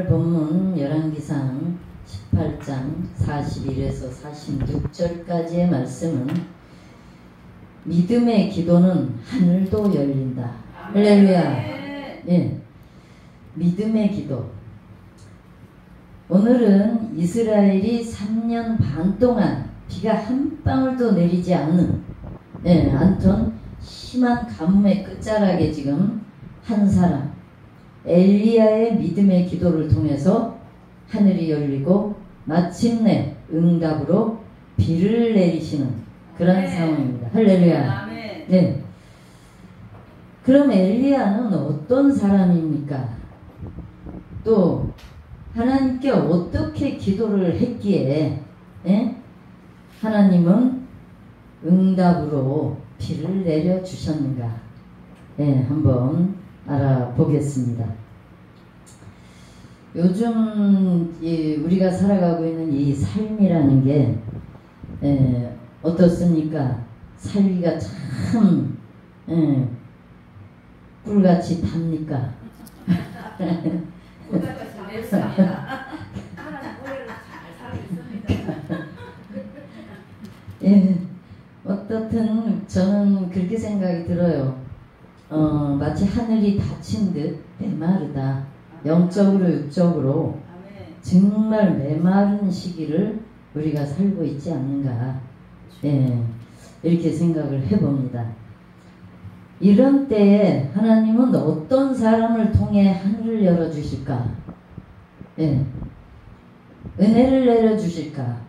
오늘 본문 열왕기상 18장 41에서 46절까지의 말씀은 믿음의 기도는 하늘도 열린다. 할렐루야. 예, 믿음의 기도. 오늘은 이스라엘이 3년 반 동안 비가 한 방울도 내리지 않는 않던 심한 가뭄의 끝자락에 지금 한 사람 엘리야의 믿음의 기도를 통해서 하늘이 열리고 마침내 응답으로 비를 내리시는 그런 상황입니다. 할렐루야. 네. 그럼 엘리야는 어떤 사람입니까? 또 하나님께 어떻게 기도를 했기에 하나님은 응답으로 비를 내려주셨는가? 한번 알아보겠습니다. 요즘 우리가 살아가고 있는 이 삶이라는 게 어떻습니까? 살기가 참 꿀같이 답니까? 어떻든 저는 그렇게 생각이 들어요. 마치 하늘이 닫힌 듯 메마르다. 영적으로 육적으로 정말 메마른 시기를 우리가 살고 있지 않는가. 이렇게 생각을 해봅니다. 이런 때에 하나님은 어떤 사람을 통해 하늘을 열어주실까? 은혜를 내려주실까?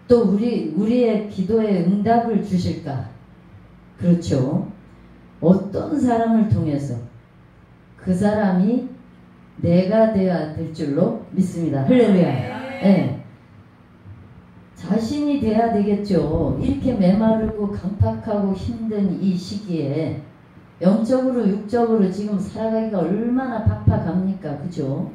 또 우리의 기도에 응답을 주실까? 그렇죠. 어떤 사람을 통해서 그 사람이 내가 되어야 될 줄로 믿습니다. 할렐루야. 자신이 돼야 되겠죠. 이렇게 메마르고 강팍하고 힘든 이 시기에 영적으로 육적으로 지금 살아가기가 얼마나 팍팍합니까? 그죠?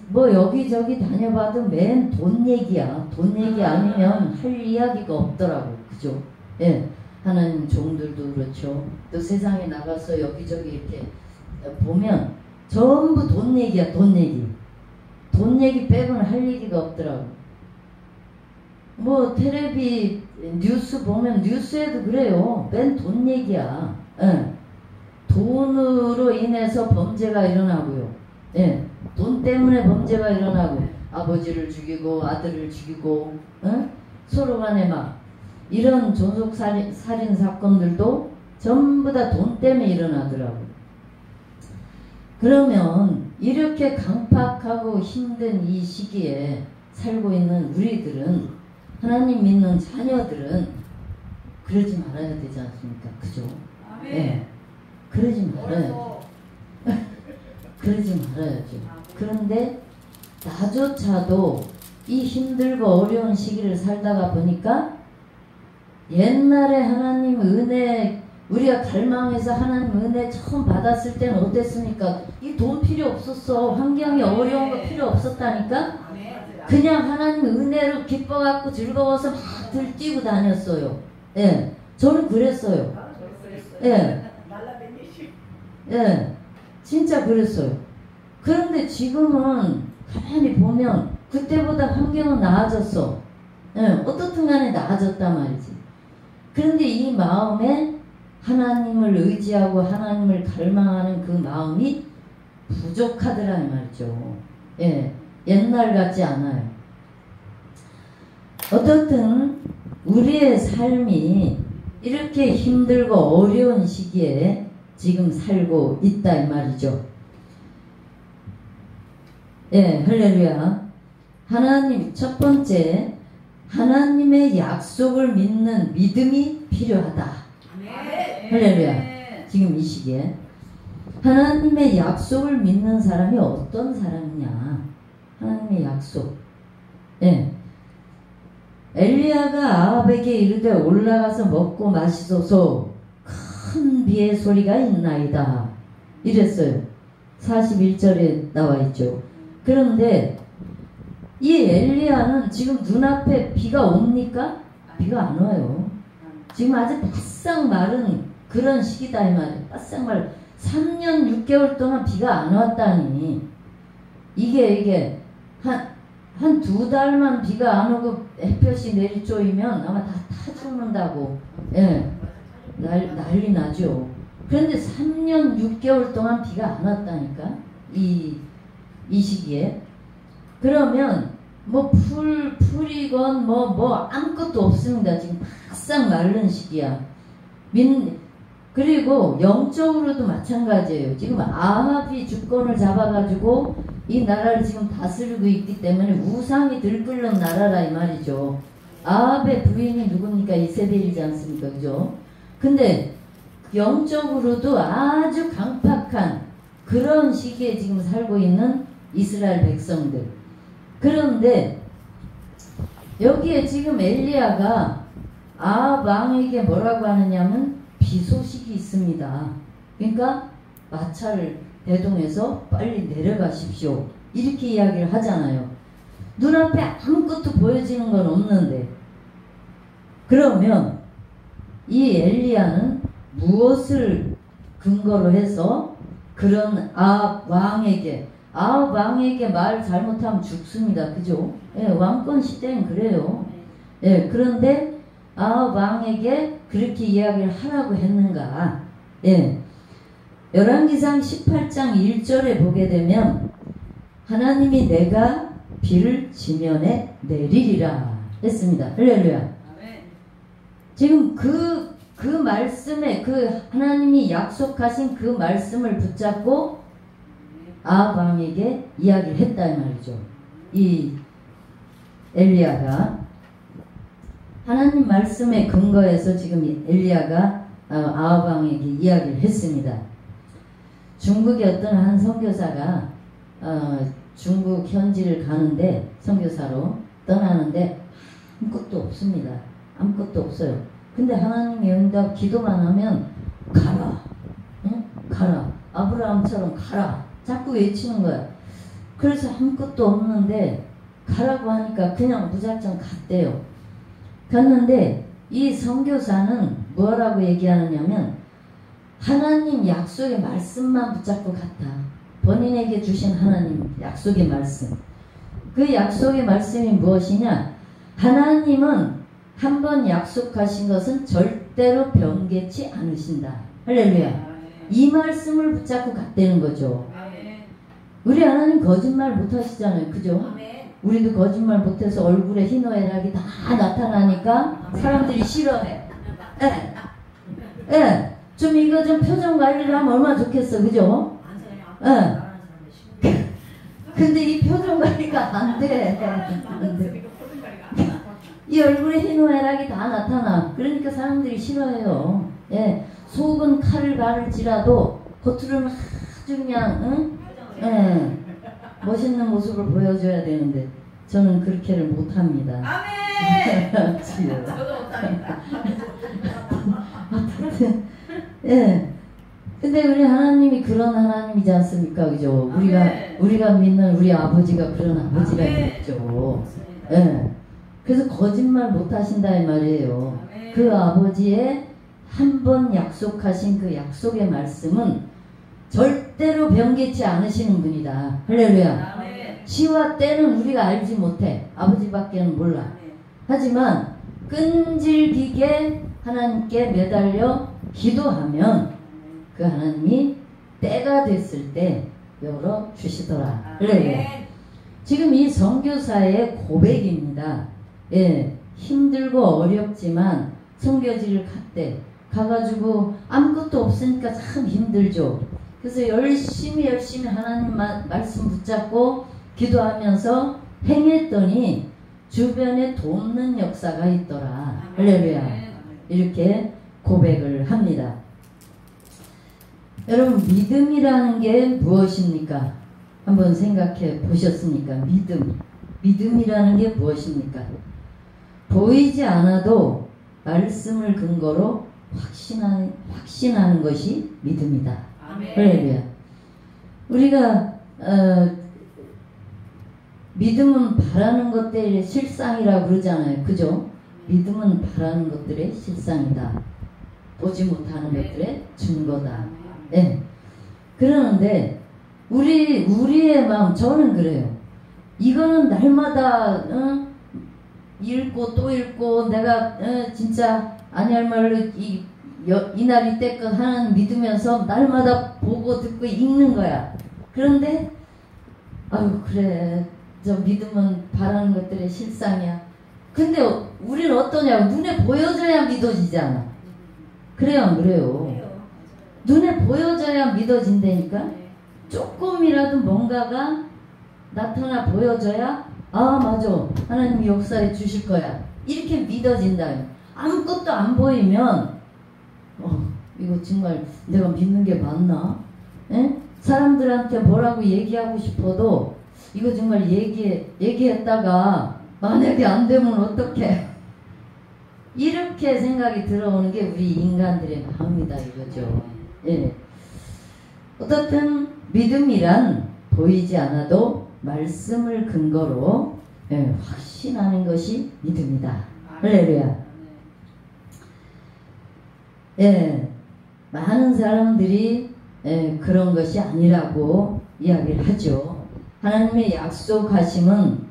뭐 여기저기 다녀봐도 맨 돈 얘기야. 돈 얘기 아니면 할 이야기가 없더라고. 그죠? 하나님 종들도 그렇죠. 또 세상에 나가서 여기저기 이렇게 보면 전부 돈 얘기야. 돈 얘기. 돈 얘기 빼고는 할 얘기가 없더라고. 뭐 텔레비 뉴스 보면 뉴스에도 그래요. 맨 돈 얘기야. 돈으로 인해서 범죄가 일어나고요. 돈 때문에 범죄가 일어나고 아버지를 죽이고 아들을 죽이고 서로 간에 막 이런 존속살인 사건들도 전부 다 돈 때문에 일어나더라고. 그러면 이렇게 강팍하고 힘든 이 시기에 살고 있는 우리들은, 하나님 믿는 자녀들은 그러지 말아야 되지 않습니까? 그죠? 그러지 말아야죠. 그러지 말아야죠. 그런데 나조차도 이 힘들고 어려운 시기를 살다가 보니까 옛날에 하나님 은혜, 우리가 갈망해서 하나님 은혜 처음 받았을 때는 어땠습니까? 이 돈 필요 없었어. 환경이 어려운 거 필요 없었다니까? 그냥 하나님 은혜로 기뻐갖고 즐거워서 막 들뛰고 다녔어요. 저는 그랬어요. 진짜 그랬어요. 그런데 지금은 가만히 보면 그때보다 환경은 나아졌어. 어떻든 간에 나아졌단 말이지. 그런데 이 마음에 하나님을 의지하고 하나님을 갈망하는 그 마음이 부족하더라는 말이죠. 옛날 같지 않아요. 어떻든 우리의 삶이 이렇게 힘들고 어려운 시기에 지금 살고 있다 이 말이죠. 할렐루야. 하나님, 첫 번째, 하나님의 약속을 믿는 믿음이 필요하다. 할렐루야. 지금 이 시기에 하나님의 약속을 믿는 사람이 어떤 사람이냐? 하나님의 약속. 엘리야가 아합에게 이르되 올라가서 먹고 마시소서, 큰 비의 소리가 있나이다. 이랬어요. 41절에 나와 있죠. 그런데 이 엘리야는 지금 눈앞에 비가 옵니까? 비가 안 와요. 지금 아주 바싹 마른 그런 시기다 이 말이에요. 바싹 마른 3년 6개월 동안 비가 안 왔다니 이게 한 2달만 비가 안 오고 햇볕이 내리쪼이면 아마 다 죽는다고. 예. 난리 나죠. 그런데 3년 6개월 동안 비가 안 왔다니까. 이 시기에. 그러면 뭐 풀이건 뭐 아무것도 없습니다. 지금 바싹 마른 시기야. 그리고 영적으로도 마찬가지예요. 지금 아합이 주권을 잡아가지고 이 나라를 지금 다스리고 있기 때문에 우상이 들끓는 나라라 이 말이죠. 아합의 부인이 누굽니까? 이세벨이지 않습니까? 그죠? 근데 영적으로도 아주 강팍한 그런 시기에 지금 살고 있는 이스라엘 백성들. 그런데 여기에 지금 엘리야가 아합 왕에게 뭐라고 하느냐면 비소식이 있습니다. 그러니까 마차를 대동해서 빨리 내려가십시오. 이렇게 이야기를 하잖아요. 눈앞에 아무것도 보여지는 건 없는데 그러면 이 엘리야는 무엇을 근거로 해서 그런 아합 왕에게 말 잘못하면 죽습니다. 그죠? 예, 왕권 시대는 그래요. 예, 그런데 아합 왕에게 그렇게 이야기를 하라고 했는가? 예. 열왕기상 18장 1절에 보게 되면 하나님이 내가 비를 지면에 내리리라 했습니다. 할렐루야. 지금 그 말씀에 하나님이 약속하신 그 말씀을 붙잡고 아합 왕에게 이야기를 했다 이 말이죠. 이 엘리야가 하나님 말씀에 근거해서 지금 엘리야가 아합 왕에게 이야기를 했습니다. 중국의 어떤 한 선교사가 중국 현지를 가는데 선교사로 떠나는데 아무것도 없습니다. 아무것도 없어요. 근데 하나님의 응답 기도만 하면 가라. 응? 가라. 아브라함처럼 가라. 자꾸 외치는 거야. 그래서 아무것도 없는데 가라고 하니까 그냥 무작정 갔대요. 갔는데 이 선교사는 뭐라고 얘기하느냐면 하나님 약속의 말씀만 붙잡고 갔다. 본인에게 주신 하나님 약속의 말씀. 그 약속의 말씀이 무엇이냐? 하나님은 한번 약속하신 것은 절대로 변개치 않으신다. 할렐루야. 이 말씀을 붙잡고 갔다는 거죠. 우리 하나님 거짓말 못하시잖아요. 그죠? 우리도 거짓말 못해서 얼굴에 희노애락이 다 나타나니까 사람들이 싫어해. 예. 예. 좀 이거 좀 표정 관리를 하면 얼마나 좋겠어. 그죠? 예. 근데 이 표정 관리가 안 돼. 이 얼굴에 희노애락이 다 나타나. 그러니까 사람들이 싫어해요. 예. 속은 칼을 가를지라도 겉으로는 아주 그냥 응? 예. 멋있는 모습을 보여줘야 되는데 저는 그렇게를 못합니다. 아멘. 저도 못합니다. 예. 근데 우리 하나님이 그런 하나님이지 않습니까? 그죠? 우리가 믿는 우리 아버지가 그런 아버지가 있죠. 예. 그래서 거짓말 못 하신다 이 말이에요. 그 아버지의 한 번 약속하신 그 약속의 말씀은 절대로 변개치 않으시는 분이다. 할렐루야. 시와 때는 우리가 알지 못해. 아버지밖에는 몰라. 하지만 끈질기게 하나님께 매달려 기도하면 그 하나님이 때가 됐을 때 열어주시더라. 할렐루야. 지금 이 선교사의 고백입니다. 예, 힘들고 어렵지만 선교지를 갔대. 가가지고 아무것도 없으니까 참 힘들죠. 그래서 열심히 하나님 말씀 붙잡고 기도하면서 행했더니 주변에 돕는 역사가 있더라. 할렐루야. 이렇게 고백을 합니다. 여러분 믿음이라는 게 무엇입니까? 한번 생각해 보셨습니까? 믿음이라는 게 무엇입니까? 보이지 않아도 말씀을 근거로 확신하는 것이 믿음이다. 할렐루야. 우리가 믿음은 바라는 것들의 실상이라고 그러잖아요. 그죠? 믿음은 바라는 것들의 실상이다. 보지 못하는 것들의 증거다. 네. 그러는데 우리의 마음, 저는 그래요. 이거는 날마다 읽고 또 읽고 내가 진짜 아니할 말로 이날 이때껏 하나님 믿으면서 날마다 보고 듣고 읽는 거야. 그런데 아유 그래 저 믿으면 바라는 것들의 실상이야. 근데 우리는 어떠냐고 눈에 보여져야 믿어지잖아. 그래요 안 그래요? 눈에 보여져야 믿어진다니까. 조금이라도 뭔가가 나타나 보여져야 아 맞아 하나님이 역사해 주실 거야 이렇게 믿어진다. 아무것도 안 보이면 이거 정말 내가 믿는 게 맞나? 에? 사람들한테 뭐라고 얘기하고 싶어도 이거 정말 얘기했다가 만약에 안 되면 어떡해? 이렇게 생각이 들어오는 게 우리 인간들의 마음이다 이거죠. 예. 어떻든 믿음이란 보이지 않아도 말씀을 근거로 확신하는 것이 믿음이다. 할렐루야. 많은 사람들이 그런 것이 아니라고 이야기를 하죠. 하나님의 약속하신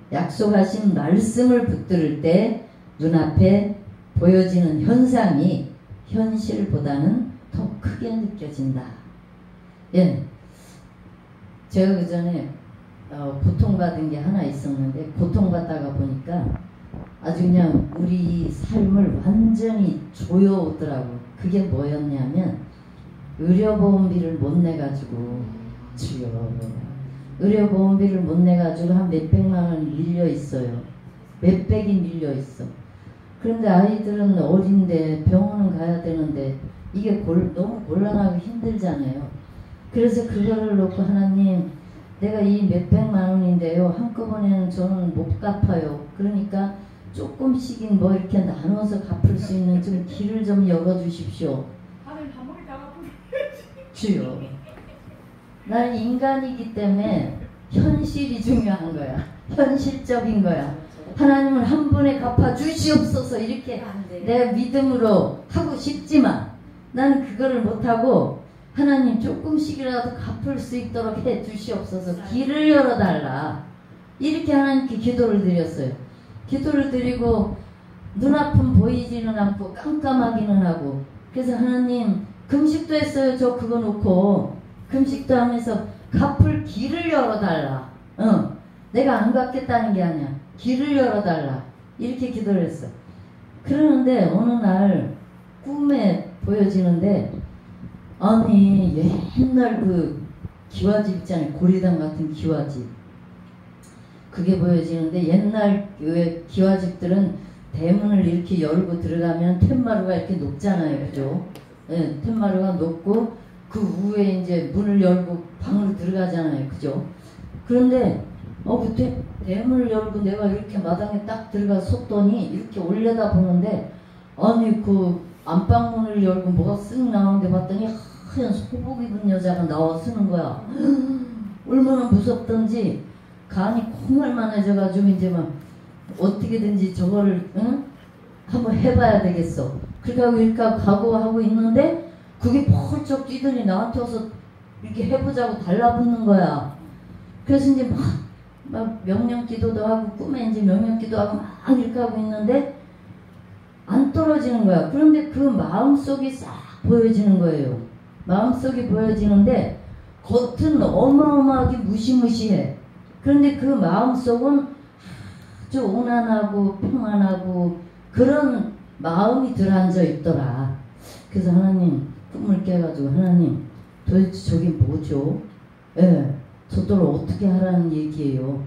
말씀을 붙들을 때 눈앞에 보여지는 현상이 현실보다는 더 크게 느껴진다. 제가 그 전에 고통받은 게 하나 있었는데 고통받다가 보니까 아주 그냥 우리 삶을 완전히 조여오더라고. 그게 뭐였냐면 의료보험비를 못 내가지고 주여 의료보험비를 못 내가지고 한 몇백만 원 밀려 있어요. 몇백이 밀려 있어. 그런데 아이들은 어린데 병원은 가야 되는데 이게 너무 곤란하고 힘들잖아요. 그래서 그거를 놓고 하나님 내가 이 몇백만 원인데요 한꺼번에는 저는 못 갚아요. 그러니까 조금씩은 뭐 이렇게 나눠서 갚을 수 있는 좀 길을 좀 열어주십시오. 주여 나는 인간이기 때문에 현실이 중요한 거야. 현실적인 거야. 하나님은 한 번에 갚아 주시옵소서 이렇게 내 믿음으로 하고 싶지만 나는 그거를 못하고 하나님 조금씩이라도 갚을 수 있도록 해 주시옵소서 길을 열어달라 이렇게 하나님께 기도를 드렸어요. 기도를 드리고 눈앞은 보이지는 않고 깜깜하기는 하고 그래서 하나님 금식도 했어요. 저 그거 놓고 금식도 하면서 갚을 길을 열어달라. 내가 안 갚겠다는 게 아니야. 길을 열어달라 이렇게 기도를 했어. 그러는데 어느 날 꿈에 보여지는데 아니 옛날 그 기와집 있잖아요. 고리당 같은 기와집 그게 보여지는데 옛날 왜 기와집들은 대문을 이렇게 열고 들어가면 툇마루가 이렇게 높잖아요. 그죠? 예, 툇마루가 높고 그 위에 이제 문을 열고 방으로 들어가잖아요. 그죠? 그런데 그 대문을 열고 내가 이렇게 마당에 딱 들어가 섰더니 이렇게 올려다 보는데 아니 그 안방문을 열고 뭐가 쓱 나오는데 봤더니 하얀 소복 입은 여자가 나와 쓰는 거야. 얼마나 무섭던지 간이 콩알만해져가지고 이제 막 어떻게든지 저거를 한번 해봐야 되겠어. 그렇게 하고 이렇게 각오하고 있는데 그게 펄쩍 뛰더니 나한테 와서 이렇게 해보자고 달라붙는 거야. 그래서 이제 막 명령기도도 하고 꿈에 이제 명령기도하고 막 이렇게 하고 있는데 안 떨어지는 거야. 그런데 그 마음속이 싹 보여지는 거예요. 마음속이 보여지는데 겉은 어마어마하게 무시무시해. 그런데 그 마음속은 아주 온안하고 평안하고 그런 마음이 들어앉아 있더라. 그래서 하나님 꿈을 깨가지고 하나님 도대체 저게 뭐죠? 저더러 어떻게 하라는 얘기예요.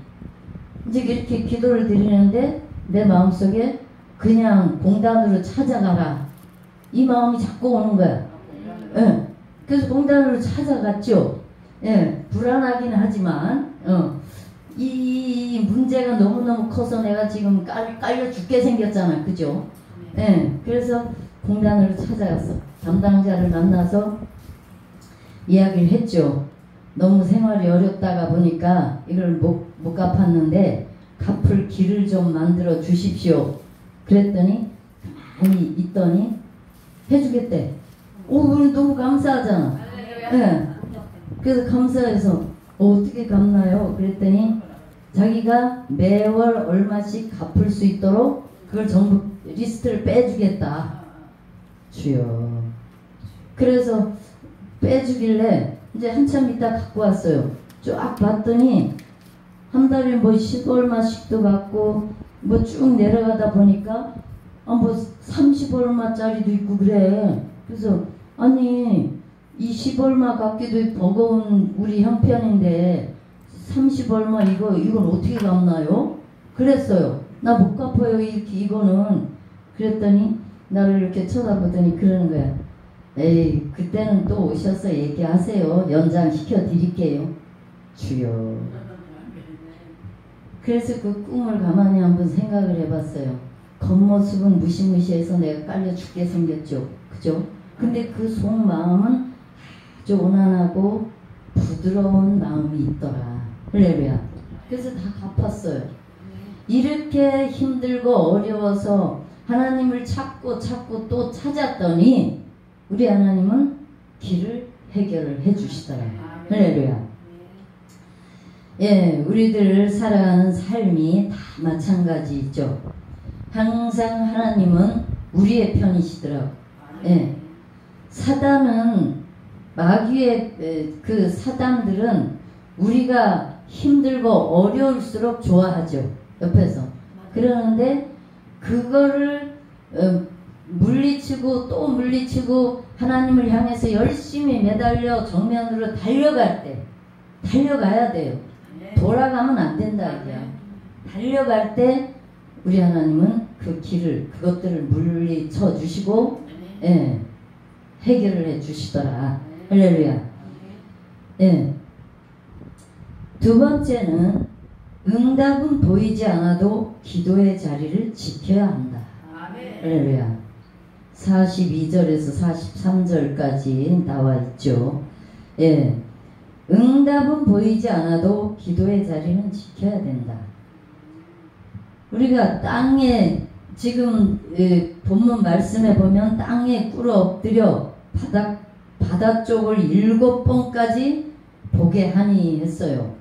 이제 이렇게 기도를 드리는데 내 마음속에 그냥 공단으로 찾아가라 이 마음이 자꾸 오는 거야. 그래서 공단으로 찾아갔죠. 불안하긴 하지만 이 문제가 너무너무 커서 내가 지금 깔려 죽게 생겼잖아. 그죠? 그래서 공단으로 찾아갔어. 담당자를 만나서 이야기를 했죠. 너무 생활이 어렵다가 보니까 이걸 못 갚았는데 갚을 길을 좀 만들어 주십시오. 그랬더니 가만히 있더니 해주겠대. 오, 우리 너무 감사하잖아. 그래서 감사해서 어떻게 갚나요? 그랬더니 자기가 매월 얼마씩 갚을 수 있도록 그걸 전부 리스트를 빼주겠다. 주여. 그래서 빼주길래 이제 한참 있다 갖고 왔어요. 쫙 봤더니 한 달에 뭐 10얼마씩도 받고 뭐 쭉 내려가다 보니까 뭐 30얼마짜리도 있고 그래. 그래서 아니 20얼마 갚기도 버거운 우리 형편인데 30얼마 이건 어떻게 갚나요? 그랬어요. 나 못 갚아요 이거는. 그랬더니 나를 이렇게 쳐다보더니 그러는 거야. 에이 그때는 또 오셔서 얘기하세요. 연장시켜 드릴게요. 주여. 그래서 그 꿈을 가만히 한번 생각을 해봤어요. 겉모습은 무시무시해서 내가 깔려 죽게 생겼죠. 그죠? 근데 그 속마음은 아주 온화하고 부드러운 마음이 있더라. 할렐루야. 그래서 다 갚았어요. 이렇게 힘들고 어려워서 하나님을 찾고 또 찾았더니 우리 하나님은 길을 해결을 해주시더라. 할렐루야. 예, 우리들 살아가는 삶이 다 마찬가지죠. 항상 하나님은 우리의 편이시더라고. 예. 사단은 마귀의 그 사단들은 우리가 힘들고 어려울수록 좋아하죠. 옆에서. 그러는데 그거를 물리치고 또 물리치고 하나님을 향해서 열심히 매달려 정면으로 달려갈 때 달려가야 돼요. 돌아가면 안 된다 이게. 달려갈 때 우리 하나님은 그 길을 그것들을 물리쳐 주시고 예, 해결을 해 주시더라. 할렐루야. 예. 두 번째는 응답은 보이지 않아도 기도의 자리를 지켜야 한다. 할렐루야. 42절에서 43절까지 나와 있죠. 예. 응답은 보이지 않아도 기도의 자리는 지켜야 된다. 우리가 땅에 지금 본문 말씀에 보면 땅에 꿇어 엎드려 바다 쪽을 7번까지 보게 하니 했어요.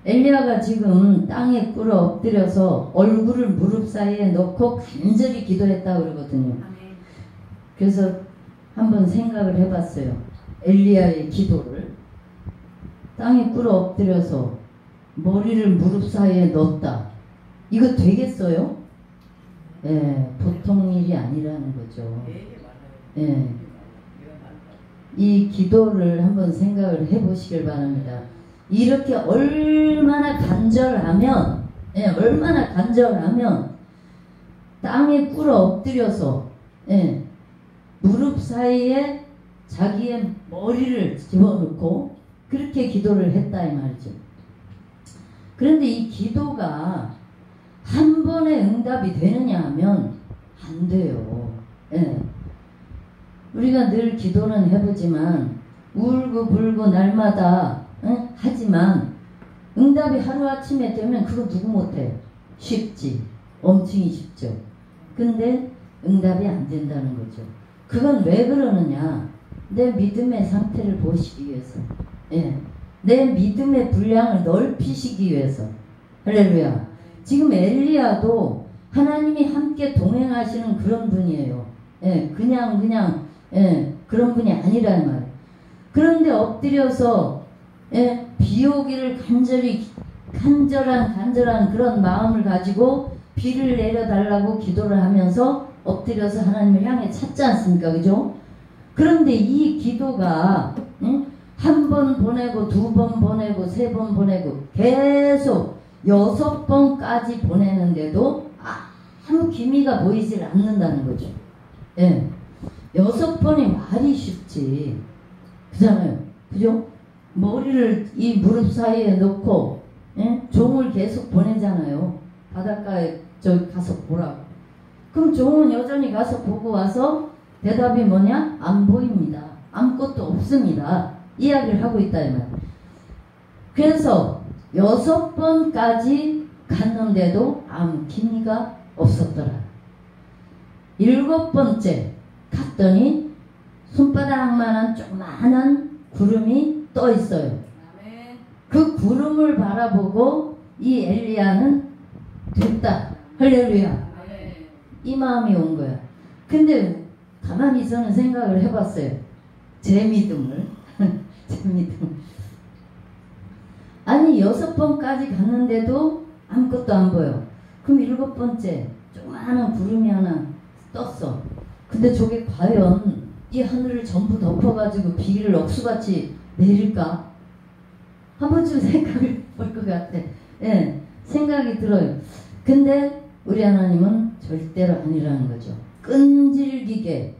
엘리야가 지금 땅에 꿇어 엎드려서 얼굴을 무릎 사이에 넣고 간절히 기도했다고 그러거든요. 그래서 한번 생각을 해봤어요. 엘리야의 기도를. 땅에 꿇어 엎드려서 머리를 무릎 사이에 넣었다. 이거 되겠어요? 예, 보통 일이 아니라는 거죠. 예. 이 기도를 한번 생각을 해보시길 바랍니다. 이렇게 얼마나 간절하면, 예, 얼마나 간절하면 땅에 꿇어 엎드려서, 예, 무릎 사이에 자기의 머리를 집어넣고 그렇게 기도를 했다 이 말이죠. 그런데 이 기도가 한 번에 응답이 되느냐 하면 안 돼요. 예. 우리가 늘 기도는 해보지만 울고 불고 날마다 하지만 응답이 하루아침에 되면 그거 누구 못해? 쉽지. 엄청이 쉽죠. 근데 응답이 안 된다는 거죠. 그건 왜 그러느냐? 내 믿음의 상태를 보시기 위해서. 예. 내 믿음의 분량을 넓히시기 위해서. 할렐루야. 지금 엘리야도 하나님이 함께 동행하시는 그런 분이에요. 예. 그냥 예. 그런 분이 아니라는 말이에요. 그런데 엎드려서 예. 비 오기를 간절한 그런 마음을 가지고 비를 내려달라고 기도를 하면서 엎드려서 하나님을 향해 찾지 않습니까? 그죠? 그런데 이 기도가 한 번 보내고 2번 보내고 3번 보내고 계속 6번까지 보내는데도 아무 기미가 보이질 않는다는 거죠. 예. 6번이 말이 쉽지. 그잖아요. 그죠? 머리를 이 무릎 사이에 넣고 예? 종을 계속 보내잖아요. 바닷가에 저기 가서 보라고. 그럼 종은 여전히 가서 보고 와서 대답이 뭐냐? 안 보입니다. 아무것도 없습니다. 이야기를 하고 있다 이 말. 그래서 6번까지 갔는데도 아무 기미가 없었더라. 7번째 갔더니 손바닥만한 조그마한 구름이 떠 있어요. 그 구름을 바라보고 이 엘리야는 됐다. 할렐루야. 이 마음이 온 거야. 근데 가만히 저는 생각을 해봤어요. 제 믿음을. 제 믿음. 아니 6번까지 갔는데도 아무것도 안 보여. 그럼 7번째 조그마한 구름이 하나 떴어. 근데 저게 과연 이 하늘을 전부 덮어가지고 비를 억수같이 내릴까? 한 번쯤 생각을 볼 것 같아. 예, 생각이 들어요. 근데 우리 하나님은 절대로 아니라는 거죠. 끈질기게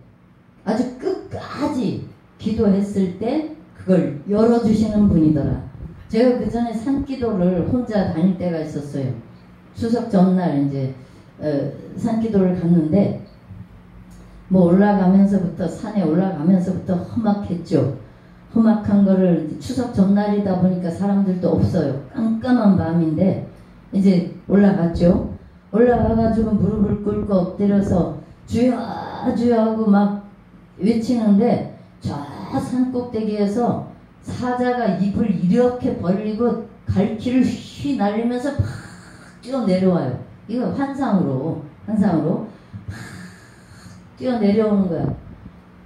아주 끝까지 기도했을 때 그걸 열어주시는 분이더라. 제가 그 전에 산기도를 혼자 다닐 때가 있었어요. 추석 전날 이제 산기도를 갔는데 뭐 올라가면서부터 산에 올라가면서부터 험악했죠. 험악한 거를 추석 전날이다 보니까 사람들도 없어요. 깜깜한 밤인데 이제 올라갔죠. 올라가가지고 무릎을 꿇고 엎드려서 주여 주여 하고 막 외치는데 저 산 꼭대기에서 사자가 입을 이렇게 벌리고 갈퀴를 휘 날리면서 팍 뛰어 내려와요. 이거 환상으로 팍 뛰어 내려오는 거야.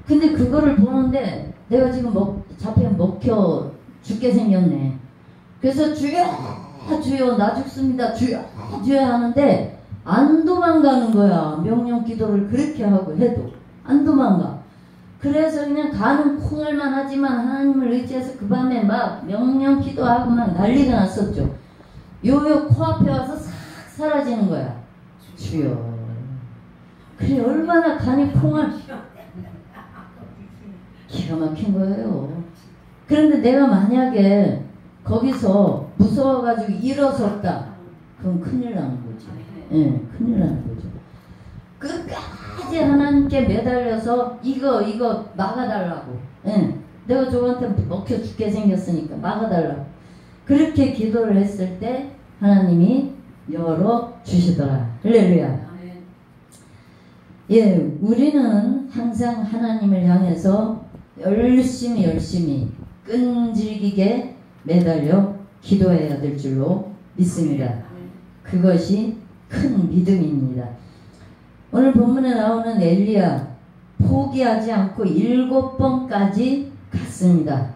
근데 그거를 보는데 내가 지금 잡혀 먹혀 죽게 생겼네. 그래서 주여 주여 나 죽습니다 주여 주여 하는데 안 도망가는 거야. 명령 기도를 그렇게 하고 해도 안 도망가. 그래서 그냥 가는 콩알만 하지만 하나님을 의지해서 그 밤에 막 명령 기도하고 막 난리가 났었죠. 요요 코앞에 와서 싹 사라지는 거야. 주여. 그래 얼마나 간이 콩알 기가 막힌 거예요. 그런데 내가 만약에 거기서 무서워가지고 일어섰다. 그럼 큰일 나는 거지. 예, 큰일 나는 거죠. 끝까지 하나님께 매달려서 이거 막아달라고. 예, 내가 저한테 먹혀 죽게 생겼으니까 막아달라고. 그렇게 기도를 했을 때 하나님이 열어주시더라. 할렐루야. 예, 우리는 항상 하나님을 향해서 열심히 끈질기게 매달려 기도해야 될 줄로 믿습니다. 그것이 큰 믿음입니다. 오늘 본문에 나오는 엘리야 포기하지 않고 7번까지 갔습니다.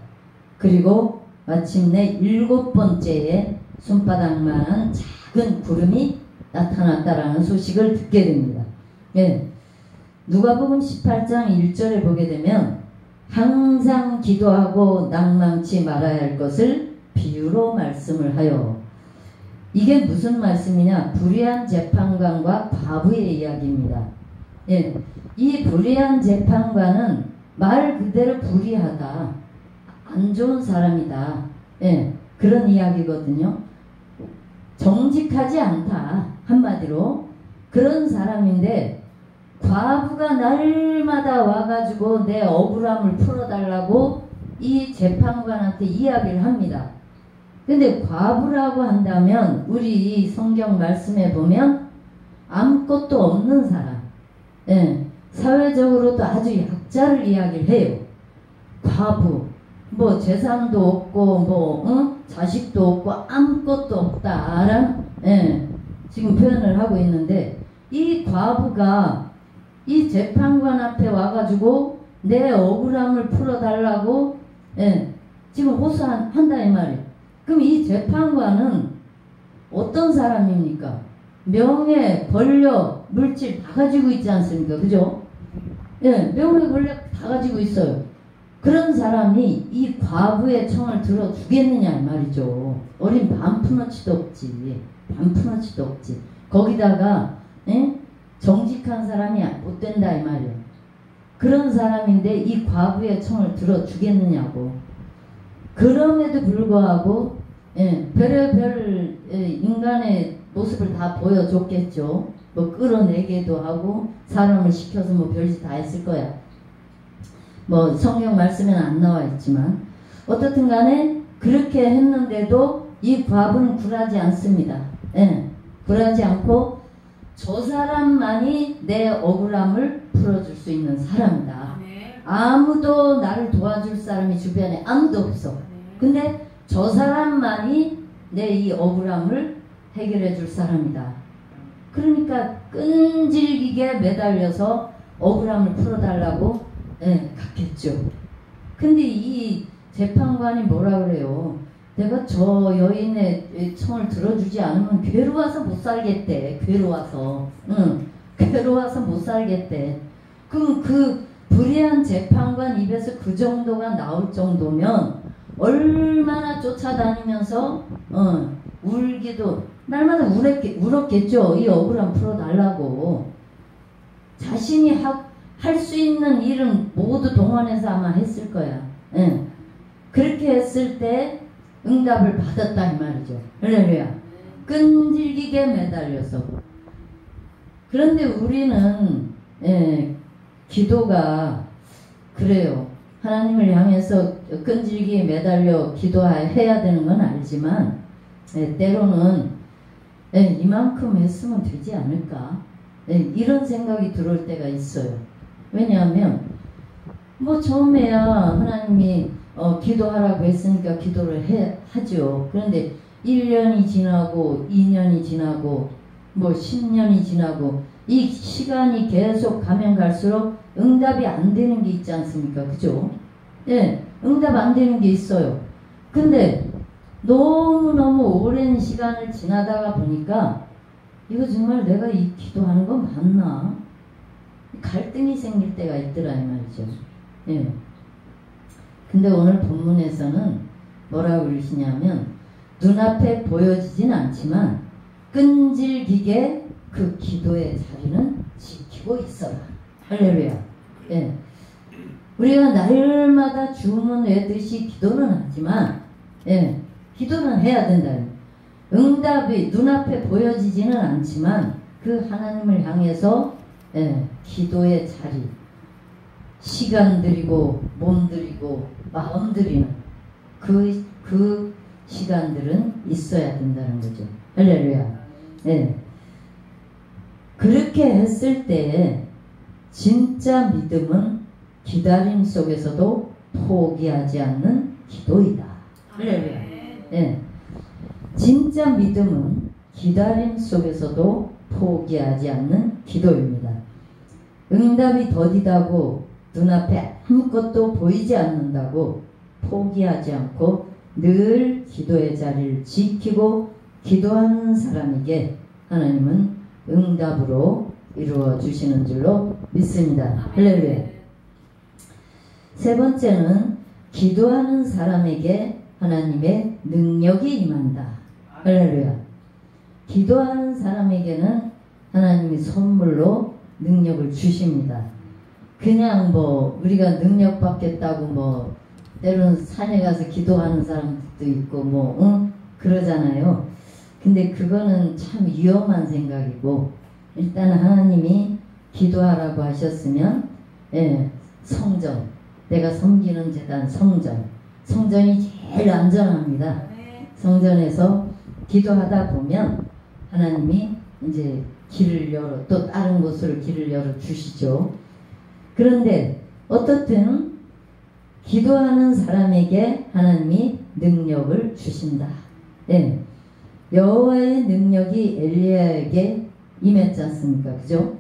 그리고 마침내 7번째에 손바닥만한 작은 구름이 나타났다라는 소식을 듣게 됩니다. 예, 누가복음 18장 1절에 보게 되면 항상 기도하고 낭망치 말아야 할 것을 비유로 말씀을 하여. 이게 무슨 말씀이냐? 불의한 재판관과 과부의 이야기입니다. 예, 이 불의한 재판관은 말 그대로 불의하다, 안 좋은 사람이다. 예, 그런 이야기거든요. 정직하지 않다, 한마디로 그런 사람인데 과부가 날마다 와가지고 내 억울함을 풀어달라고 이 재판관한테 이야기를 합니다. 근데 과부라고 한다면 우리 성경 말씀에 보면 아무것도 없는 사람, 예, 사회적으로도 아주 약자를 이야기를 해요. 과부, 뭐 재산도 없고 자식도 없고 아무것도 없다라는, 예, 지금 표현을 하고 있는데 이 과부가 이 재판관 앞에 와가지고 내 억울함을 풀어달라고, 예, 지금 호소한다 이 말이에요. 그럼 이 재판관은 어떤 사람입니까? 명예, 권력, 물질 다 가지고 있지 않습니까? 그죠? 예, 명예, 권력 다 가지고 있어요. 그런 사람이 이 과부의 청을 들어주겠느냐 이 말이죠. 어린 반푼어치도 없지. 반푼어치도 없지. 거기다가, 예? 정직한 사람이 못 된다 이 말이에요. 그런 사람인데 이 과부의 청을 들어주겠느냐고. 그럼에도 불구하고, 예, 별의별 인간의 모습을 다 보여줬겠죠. 뭐 끌어내기도 하고 사람을 시켜서 뭐 별짓 다 했을 거야. 뭐 성경 말씀에는 안 나와 있지만 어떻든 간에 그렇게 했는데도 이 과부는 굴하지 않습니다. 예, 굴하지 않고 저 사람만이 내 억울함을 풀어줄 수 있는 사람이다. 아무도 나를 도와줄 사람이 주변에 아무도 없어. 근데 저 사람만이 내 이 억울함을 해결해 줄 사람이다. 그러니까 끈질기게 매달려서 억울함을 풀어달라고 갔겠죠. 근데 이 재판관이 뭐라 그래요? 내가 저 여인의 청을 들어주지 않으면 괴로워서 못 살겠대. 괴로워서. 괴로워서 못 살겠대. 그럼 그 불의한 재판관 입에서 그 정도가 나올 정도면 얼마나 쫓아다니면서 울기도 날마다 울었겠죠. 이 억울함 풀어달라고. 자신이 할 수 있는 일은 모두 동원해서 아마 했을 거야. 그렇게 했을 때 응답을 받았다 이 말이죠. 할렐루야. 끈질기게 매달려서. 그런데 우리는 기도가 그래요. 하나님을 향해서 끈질기게 매달려 기도해야 되는 건 알지만 때로는 이만큼 했으면 되지 않을까 이런 생각이 들어올 때가 있어요. 왜냐하면 뭐 처음에야 하나님이 기도하라고 했으니까 기도를 하죠. 그런데 1년이 지나고 2년이 지나고 뭐 10년이 지나고 이 시간이 계속 가면 갈수록 응답이 안 되는 게 있지 않습니까? 그죠? 응답 안 되는 게 있어요. 근데 너무너무 오랜 시간을 지나다가 보니까 이거 정말 내가 이 기도하는 건 맞나? 갈등이 생길 때가 있더라 이 말이죠. 근데 오늘 본문에서는 뭐라고 그러시냐면 눈앞에 보여지진 않지만 끈질기게 그 기도의 자리는 지키고 있어라. 할렐루야. 우리가 날마다 주문 외듯이 기도는 하지만 기도는 해야 된다. 응답이 눈앞에 보여지지는 않지만 그 하나님을 향해서 기도의 자리 시간 들이고 몸 들이고 마음 들이는 그 시간들은 있어야 된다는 거죠. 할렐루야. 그렇게 했을 때 진짜 믿음은 기다림 속에서도 포기하지 않는 기도이다. 할렐루야. 진짜 믿음은 기다림 속에서도 포기하지 않는 기도입니다. 응답이 더디다고 눈앞에 아무것도 보이지 않는다고 포기하지 않고 늘 기도의 자리를 지키고 기도하는 사람에게 하나님은 응답으로 이루어 주시는 줄로 믿습니다. 할렐루야. 세 번째는 기도하는 사람에게 하나님의 능력이 임한다. 할렐루야. 기도하는 사람에게는 하나님이 선물로 능력을 주십니다. 그냥 뭐 우리가 능력 받겠다고 뭐 때로는 산에 가서 기도하는 사람들도 있고 뭐 그러잖아요. 근데 그거는 참 위험한 생각이고 일단 하나님이 기도하라고 하셨으면 성전, 내가 섬기는 제단 성전이 제일 안전합니다. 성전에서 기도하다 보면 하나님이 이제 길을 열어 또 다른 곳으로 길을 열어 주시죠. 그런데 어떻든 기도하는 사람에게 하나님이 능력을 주신다. 여호와의 능력이 엘리야에게 임했지 않습니까? 그죠?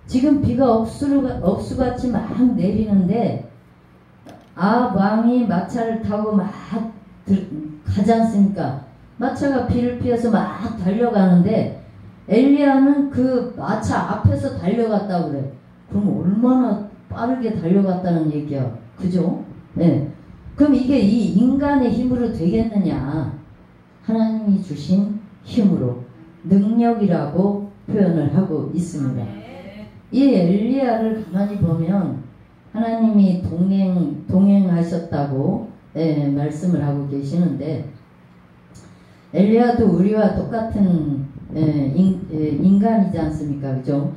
지금 비가 억수같이 막 내리는데 아합 왕이 마차를 타고 막 가지 않습니까? 마차가 비를 피해서 막 달려가는데 엘리야는 그 마차 앞에서 달려갔다고 그래. 그럼 얼마나 빠르게 달려갔다는 얘기야. 그죠? 그럼 이게 이 인간의 힘으로 되겠느냐? 하나님이 주신 힘으로 능력이라고 표현을 하고 있습니다. 이 엘리야를 가만히 보면 하나님이 동행하셨다고 말씀을 하고 계시는데 엘리야도 우리와 똑같은 인간이지 않습니까? 그죠?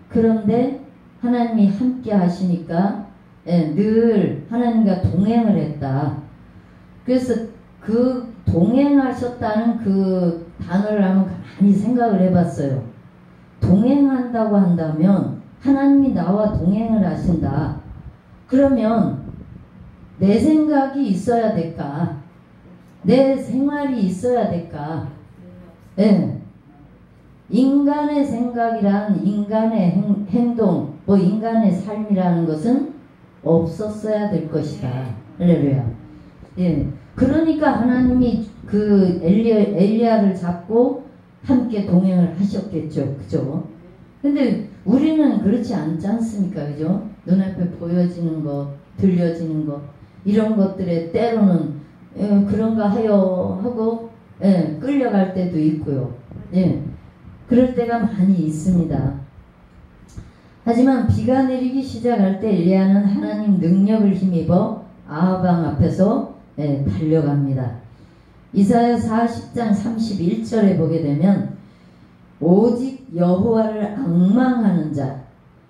그런데 하나님이 함께 하시니까 늘 하나님과 동행을 했다. 그래서 그 동행하셨다는 그 단어를 한번 가만히 생각을 해봤어요. 동행한다고 한다면 하나님이 나와 동행을 하신다. 그러면 내 생각이 있어야 될까? 내 생활이 있어야 될까? 예. 인간의 생각이란 인간의 행동, 뭐 인간의 삶이라는 것은 없었어야 될 것이다. 할렐루야. 예. 그러니까 하나님이 그 엘리야를 잡고 함께 동행을 하셨겠죠. 그죠? 근데 우리는 그렇지 않지 않습니까? 그죠? 눈앞에 보여지는 것, 들려지는 것, 이런 것들에 때로는 그런가 하여 하고 끌려갈 때도 있고요. 예. 그럴 때가 많이 있습니다. 하지만 비가 내리기 시작할 때 엘리야는 하나님 능력을 힘입어 아합 왕 앞에서 달려갑니다. 이사야 40장 31절에 보게 되면 오직 여호와를 앙망하는 자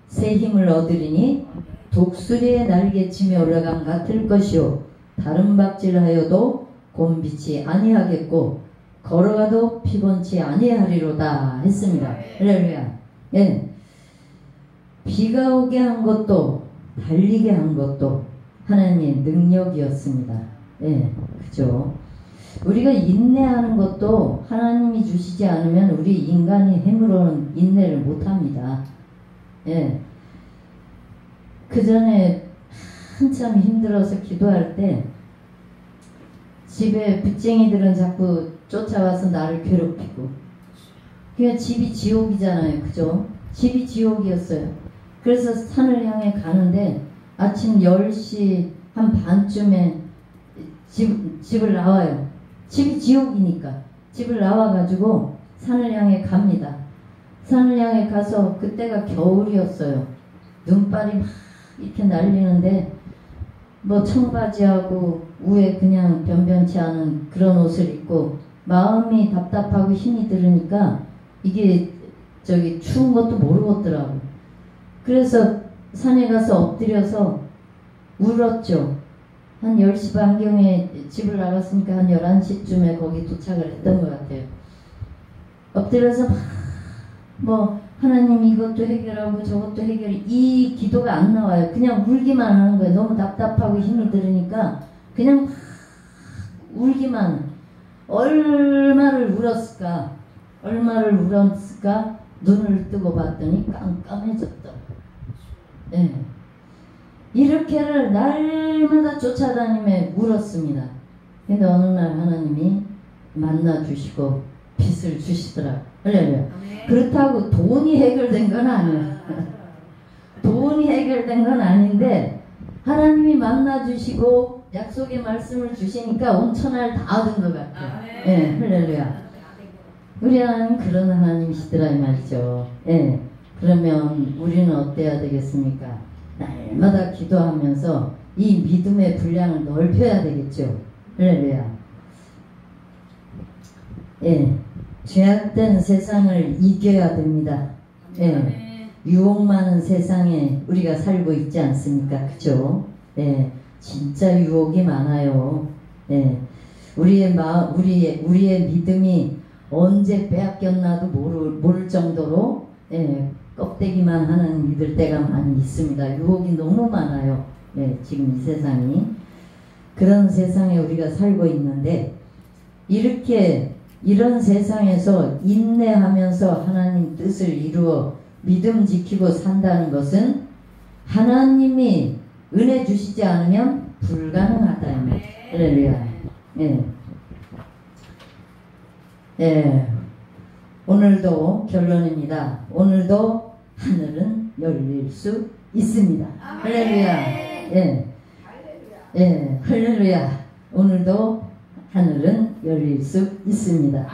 새 힘을 얻으리니 독수리의 날개치며 올라감 같을 것이요 다른 박질하여도 곤비치 아니하겠고 걸어가도 피곤치 아니하리로다 했습니다. 할렐루야. 예. 비가 오게 한 것도 달리게 한 것도 하나님의 능력이었습니다. 예, 그죠. 우리가 인내하는 것도 하나님이 주시지 않으면 우리 인간의 힘으로는 인내를 못합니다. 예. 그 전에 한참 힘들어서 기도할 때 집에 빚쟁이들은 자꾸 쫓아와서 나를 괴롭히고 그냥 집이 지옥이잖아요. 그죠? 집이 지옥이었어요. 그래서 산을 향해 가는데 아침 10시 한 반쯤에 집을 나와요. 집이 지옥이니까 집을 나와가지고 산을 향해 갑니다. 산을 향해 가서 그때가 겨울이었어요. 눈발이 막 이렇게 날리는데 뭐 청바지하고 위에 그냥 변변치 않은 그런 옷을 입고 마음이 답답하고 힘이 들으니까 이게 추운 것도 모르겠더라고. 그래서 산에 가서 엎드려서 울었죠. 한 10시 반경에 집을 나갔으니까 한 11시쯤에 거기 도착을 했던 것 같아요. 엎드려서 뭐 하나님 이것도 해결하고 저것도 이 기도가 안 나와요. 그냥 울기만 하는 거예요. 너무 답답하고 힘이 들으니까 그냥 울기만. 얼마를 울었을까? 눈을 뜨고 봤더니 깜깜해졌다. 예. 이렇게를 날마다 쫓아다니며 울었습니다. 근데 어느 날 하나님이 만나주시고 빛을 주시더라. 할렐루야. 그렇다고 돈이 해결된 건 아니야. 돈이 해결된 건 아닌데 하나님이 만나주시고 약속의 말씀을 주시니까 온천을 다 얻은 것 같아요. 예, 할렐루야. 우리 하나님 그런 하나님이시더라 이 말이죠. 예. 그러면 우리는 어때야 되겠습니까? 날마다 기도하면서 이 믿음의 분량을 넓혀야 되겠죠. 할렐루야. 예. 죄악된 세상을 이겨야 됩니다. 예. 유혹 많은 세상에 우리가 살고 있지 않습니까? 그죠? 예. 진짜 유혹이 많아요. 예. 우리의 믿음이 언제 빼앗겼나도 모를 정도로 껍데기만 하는 믿을 때가 많이 있습니다. 유혹이 너무 많아요. 지금 이 세상이. 그런 세상에 우리가 살고 있는데 이런 세상에서 인내하면서 하나님 뜻을 이루어 믿음 지키고 산다는 것은 하나님이 은혜 주시지 않으면 불가능하다. 할렐루야. 오늘도 결론입니다. 오늘도 하늘은 열릴 수 있습니다. 할렐루야. 할렐루야. 오늘도 하늘은 열릴 수 있습니다.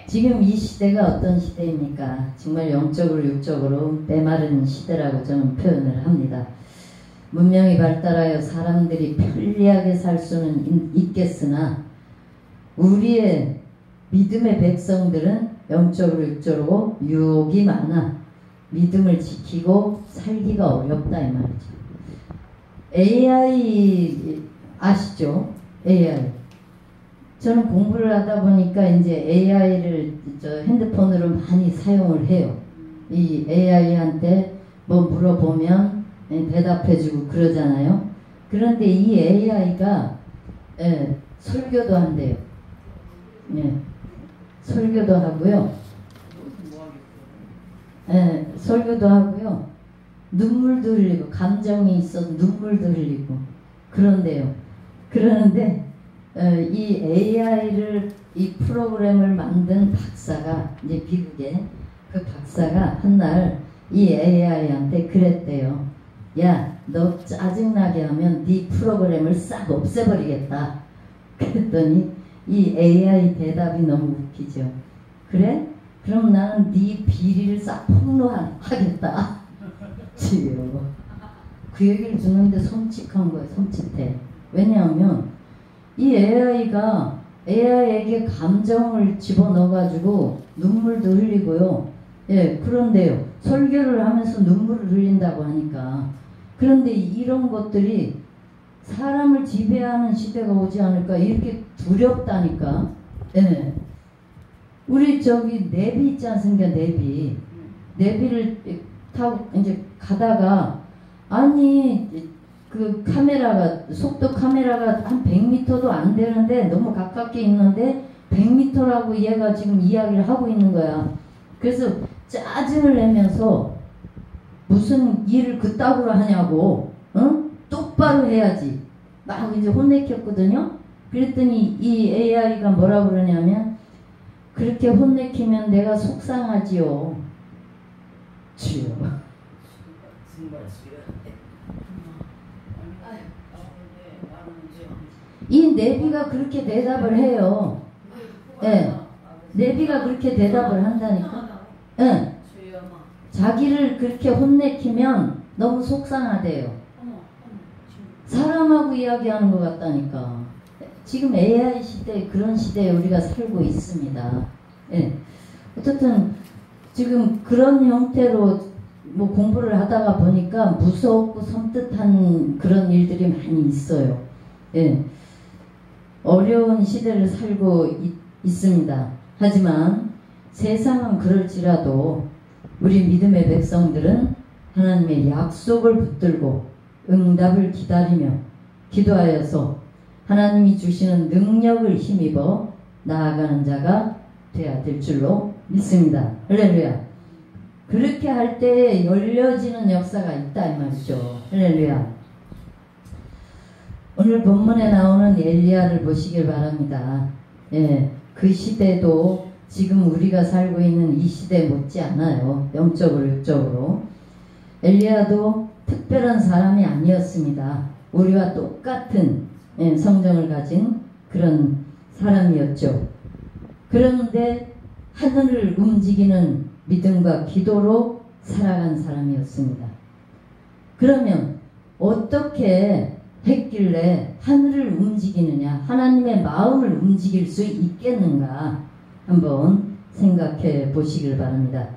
지금 이 시대가 어떤 시대입니까? 정말 영적으로 육적으로 메마른 시대라고 저는 표현을 합니다. 문명이 발달하여 사람들이 편리하게 살 수는 있겠으나 우리의 믿음의 백성들은 영적으로 육적으로 유혹이 많아 믿음을 지키고 살기가 어렵다 이 말이죠. AI 아시죠? AI. 저는 공부를 하다 보니까 이제 AI를 핸드폰으로 많이 사용을 해요. 이 AI한테 뭐 물어보면 대답해주고 그러잖아요. 그런데 이 AI가 설교도 한대요. 예, 설교도 하고요. 예, 설교도 하고요. 눈물도 흘리고 감정이 있어서 눈물도 흘리고 그런데요. 그러는데 이 AI를 이 프로그램을 만든 박사가 이제 미국에 그 박사가 한날 이 AI한테 그랬대요. 야, 너 짜증나게 하면 네 프로그램을 싹 없애버리겠다. 그랬더니 이 AI 대답이 너무 웃기죠. 그래? 그럼 나는 네 비리를 싹 폭로하겠다. 지요. 그 얘기를 듣는데 섬찟한 거예요. 섬찟해. 왜냐하면 이 AI가 AI에게 감정을 집어넣어가지고 눈물도 흘리고요. 예, 그런데요. 설교를 하면서 눈물을 흘린다고 하니까. 그런데 이런 것들이 사람을 지배하는 시대가 오지 않을까 이렇게 두렵다니까. 예. 우리 저기 내비 있지 않습니까? 내비를 타고 이제 가다가 아니 그 카메라가 속도 카메라가 한 100m도 안 되는데 너무 가깝게 있는데 100m라고 얘가 지금 이야기를 하고 있는 거야. 그래서 짜증을 내면서 무슨 일을 그따구로 하냐고, 응? 똑바로 해야지. 막 이제 혼내켰거든요. 그랬더니 이 AI가 뭐라 그러냐면 그렇게 혼내키면 내가 속상하지요. 주요. 이 내비가 그렇게 대답을 해요. 예. 내비가 그렇게 대답을 한다니까. 예. 자기를 그렇게 혼내키면 너무 속상하대요. 사람하고 이야기하는 것 같다니까. 지금 AI 시대, 그런 시대에 우리가 살고 있습니다. 예. 어쨌든 지금 그런 형태로 뭐 공부를 하다가 보니까 무섭고 섬뜩한 그런 일들이 많이 있어요. 예. 어려운 시대를 살고 있습니다. 하지만 세상은 그럴지라도 우리 믿음의 백성들은 하나님의 약속을 붙들고 응답을 기다리며 기도하여서 하나님이 주시는 능력을 힘입어 나아가는 자가 되어야 될 줄로 믿습니다. 할렐루야. 그렇게 할 때 열려지는 역사가 있다 이 말이죠. 할렐루야. 오늘 본문에 나오는 엘리야를 보시길 바랍니다. 예, 그 시대도 지금 우리가 살고 있는 이 시대 못지 않아요. 영적으로 육적으로. 엘리야도 특별한 사람이 아니었습니다. 우리와 똑같은 성정을 가진 그런 사람이었죠. 그런데 하늘을 움직이는 믿음과 기도로 살아간 사람이었습니다. 그러면 어떻게 했길래 하늘을 움직이느냐, 하나님의 마음을 움직일 수 있겠는가 한번 생각해 보시길 바랍니다.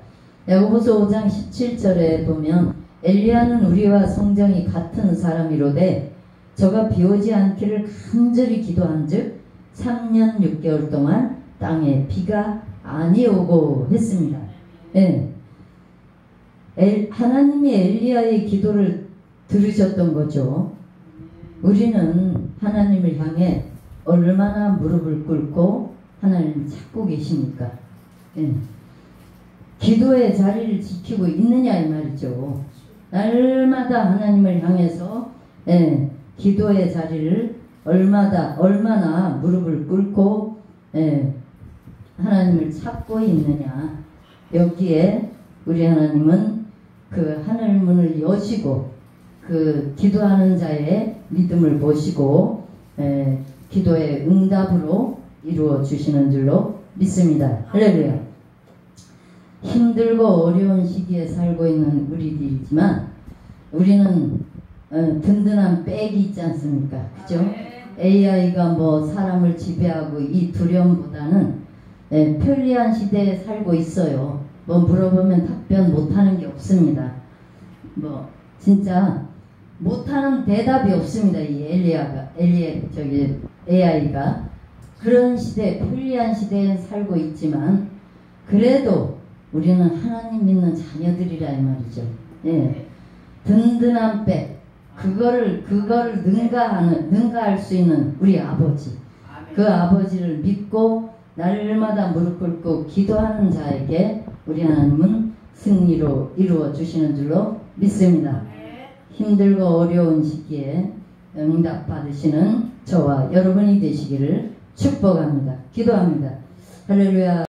야고보서 5장 17절에 보면 엘리야는 우리와 성정이 같은 사람이로되 저가 비오지 않기를 간절히 기도한즉 3년 6개월 동안 땅에 비가 아니오고 했습니다. 네. 하나님이 엘리야의 기도를 들으셨던 거죠. 우리는 하나님을 향해 얼마나 무릎을 꿇고 하나님을 찾고 계십니까? 네. 기도의 자리를 지키고 있느냐 이 말이죠. 날마다 하나님을 향해서 기도의 자리를 얼마나 무릎을 꿇고 하나님을 찾고 있느냐. 여기에 우리 하나님은 그 하늘문을 여시고 그 기도하는 자의 믿음을 보시고 기도의 응답으로 이루어 주시는 줄로 믿습니다. 할렐루야. 힘들고 어려운 시기에 살고 있는 우리들이지만 우리는 든든한 백이 있지 않습니까? 그죠? AI가 뭐 사람을 지배하고 이 두려움보다는 편리한 시대에 살고 있어요. 뭐 물어보면 답변 못하는 게 없습니다. 뭐 진짜 못하는 대답이 없습니다. 이 AI가 그런 시대, 편리한 시대에 살고 있지만 그래도 우리는 하나님 믿는 자녀들이라 이 말이죠. 예. 든든한 백, 그거를 능가할 수 있는 우리 아버지. 그 아버지를 믿고 날마다 무릎 꿇고 기도하는 자에게 우리 하나님은 승리로 이루어 주시는 줄로 믿습니다. 힘들고 어려운 시기에 응답 받으시는 저와 여러분이 되시기를 축복합니다. 기도합니다. 할렐루야.